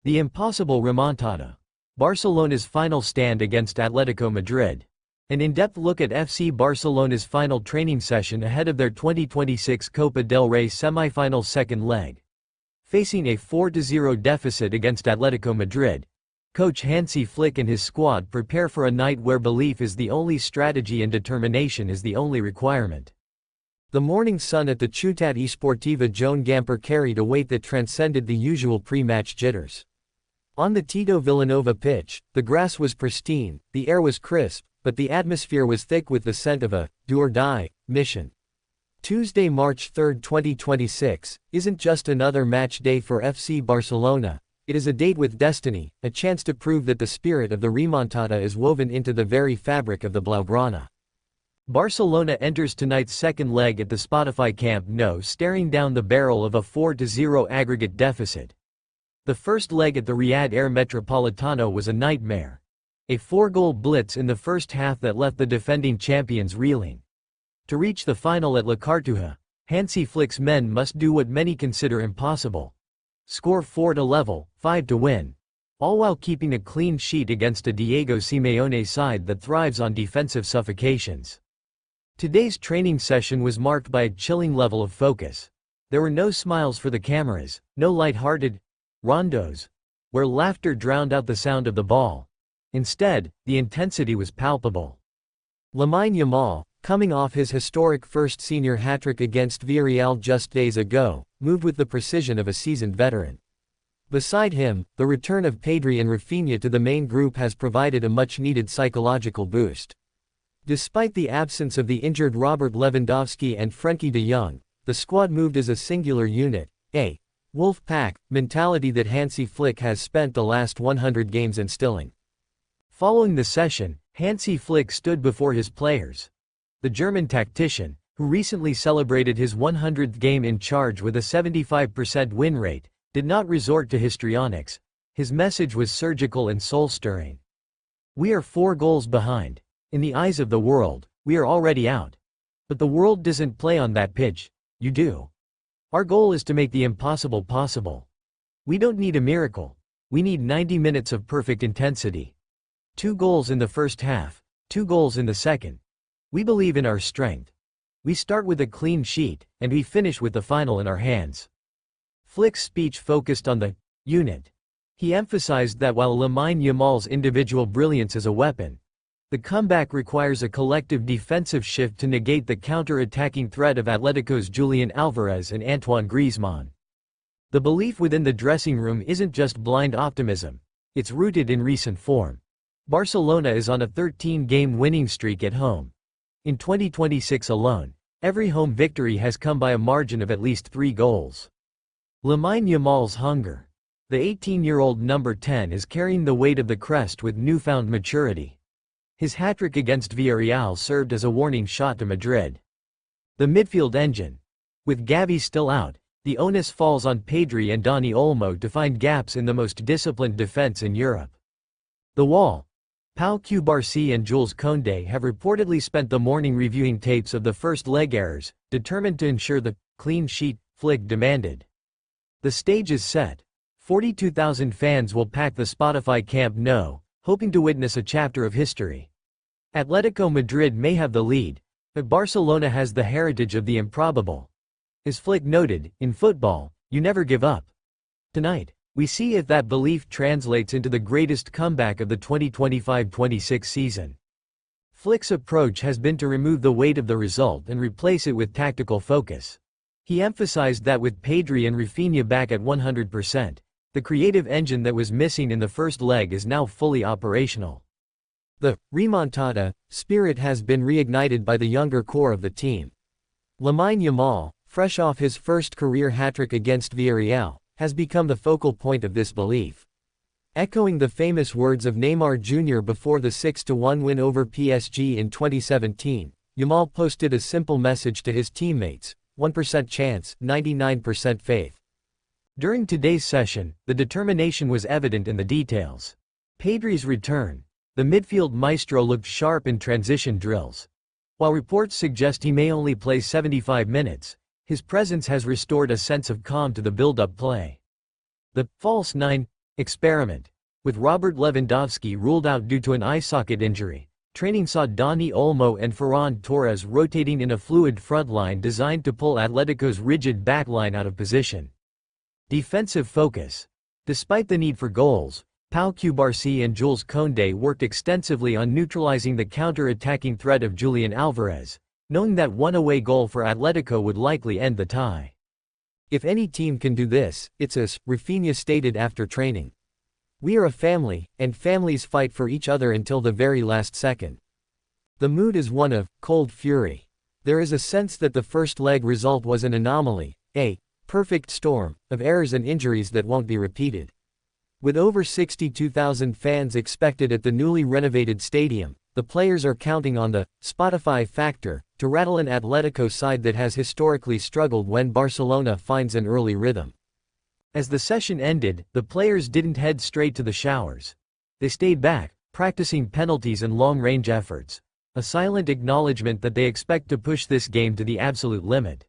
The impossible remontada. Barcelona's final stand against Atlético Madrid. An in-depth look at FC Barcelona's final training session ahead of their 2026 Copa del Rey semi-final second leg. Facing a 4-0 deficit against Atlético Madrid, coach Hansi Flick and his squad prepare for a night where belief is the only strategy and determination is the only requirement. The morning sun at the Ciutat Esportiva Joan Gamper carried a weight that transcended the usual pre-match jitters. On the Tito Villanova pitch, the grass was pristine, the air was crisp, but the atmosphere was thick with the scent of a do-or-die mission. Tuesday, March 3, 2026, isn't just another match day for FC Barcelona, it is a date with destiny, a chance to prove that the spirit of the remontada is woven into the very fabric of the Blaugrana. Barcelona enters tonight's second leg at the Spotify Camp Nou staring down the barrel of a 4-0 aggregate deficit. The first leg at the Riyadh Air Metropolitano was a nightmare. A 4-goal blitz in the first half that left the defending champions reeling. To reach the final at La Cartuja, Hansi Flick's men must do what many consider impossible. Score 4 to level, 5 to win. All while keeping a clean sheet against a Diego Simeone side that thrives on defensive suffocations. Today's training session was marked by a chilling level of focus. There were no smiles for the cameras, no light-hearted rondos, where laughter drowned out the sound of the ball. Instead, the intensity was palpable. Lamine Yamal, coming off his historic first senior hat-trick against Villarreal just days ago, moved with the precision of a seasoned veteran. Beside him, the return of Pedri and Rafinha to the main group has provided a much-needed psychological boost. Despite the absence of the injured Robert Lewandowski and Frenkie de Jong, the squad moved as a singular unit, a wolf pack mentality that Hansi Flick has spent the last 100 games instilling. Following the session, Hansi Flick stood before his players. The German tactician, who recently celebrated his 100th game in charge with a 75% win rate, did not resort to histrionics. His message was surgical and soul-stirring. We are 4 goals behind. In the eyes of the world, we are already out. But the world doesn't play on that pitch, you do. Our goal is to make the impossible possible. We don't need a miracle. We need 90 minutes of perfect intensity. 2 goals in the first half, 2 goals in the second. We believe in our strength. We start with a clean sheet, and we finish with the final in our hands. Flick's speech focused on the unit. He emphasized that while Lamine Yamal's individual brilliance is a weapon, the comeback requires a collective defensive shift to negate the counter-attacking threat of Atletico's Julian Alvarez and Antoine Griezmann. The belief within the dressing room isn't just blind optimism, it's rooted in recent form. Barcelona is on a 13-game winning streak at home. In 2026 alone, every home victory has come by a margin of at least 3 goals. Lamine Yamal's hunger. The 18-year-old number 10 is carrying the weight of the crest with newfound maturity. His hat-trick against Villarreal served as a warning shot to Madrid. The midfield engine. With Gavi still out, the onus falls on Pedri and Dani Olmo to find gaps in the most disciplined defense in Europe. The wall. Pau Cubarsí and Jules Koundé have reportedly spent the morning reviewing tapes of the first leg errors, determined to ensure the clean sheet Flick demanded. The stage is set. 42,000 fans will pack the Spotify Camp Nou, hoping to witness a chapter of history. Atletico Madrid may have the lead, but Barcelona has the heritage of the improbable. As Flick noted, in football, you never give up. Tonight, we see if that belief translates into the greatest comeback of the 2025-26 season. Flick's approach has been to remove the weight of the result and replace it with tactical focus. He emphasized that with Pedri and Rafinha back at 100%, the creative engine that was missing in the first leg is now fully operational. The remontada spirit has been reignited by the younger core of the team. Lamine Yamal, fresh off his first career hat-trick against Villarreal, has become the focal point of this belief. Echoing the famous words of Neymar Jr. before the 6-1 win over PSG in 2017, Yamal posted a simple message to his teammates: 1% chance, 99% faith. During today's session, the determination was evident in the details. Pedri's return. The midfield maestro looked sharp in transition drills. While reports suggest he may only play 75 minutes, his presence has restored a sense of calm to the build-up play. The false nine Experiment. With Robert Lewandowski ruled out due to an eye socket injury, training saw Dani Olmo and Ferran Torres rotating in a fluid front line designed to pull Atletico's rigid backline out of position. Defensive focus. Despite the need for goals, Pau Cubarsí and Jules Koundé worked extensively on neutralizing the counter-attacking threat of Julian Alvarez, knowing that one away goal for Atletico would likely end the tie. "If any team can do this, it's us," Rafinha stated after training. "We are a family, and families fight for each other until the very last second." The mood is one of cold fury. There is a sense that the first leg result was an anomaly, a perfect storm of errors and injuries that won't be repeated. With over 62,000 fans expected at the newly renovated stadium, the players are counting on the Spotify factor to rattle an Atletico side that has historically struggled when Barcelona finds an early rhythm. As the session ended, the players didn't head straight to the showers. They stayed back, practicing penalties and long-range efforts, a silent acknowledgement that they expect to push this game to the absolute limit.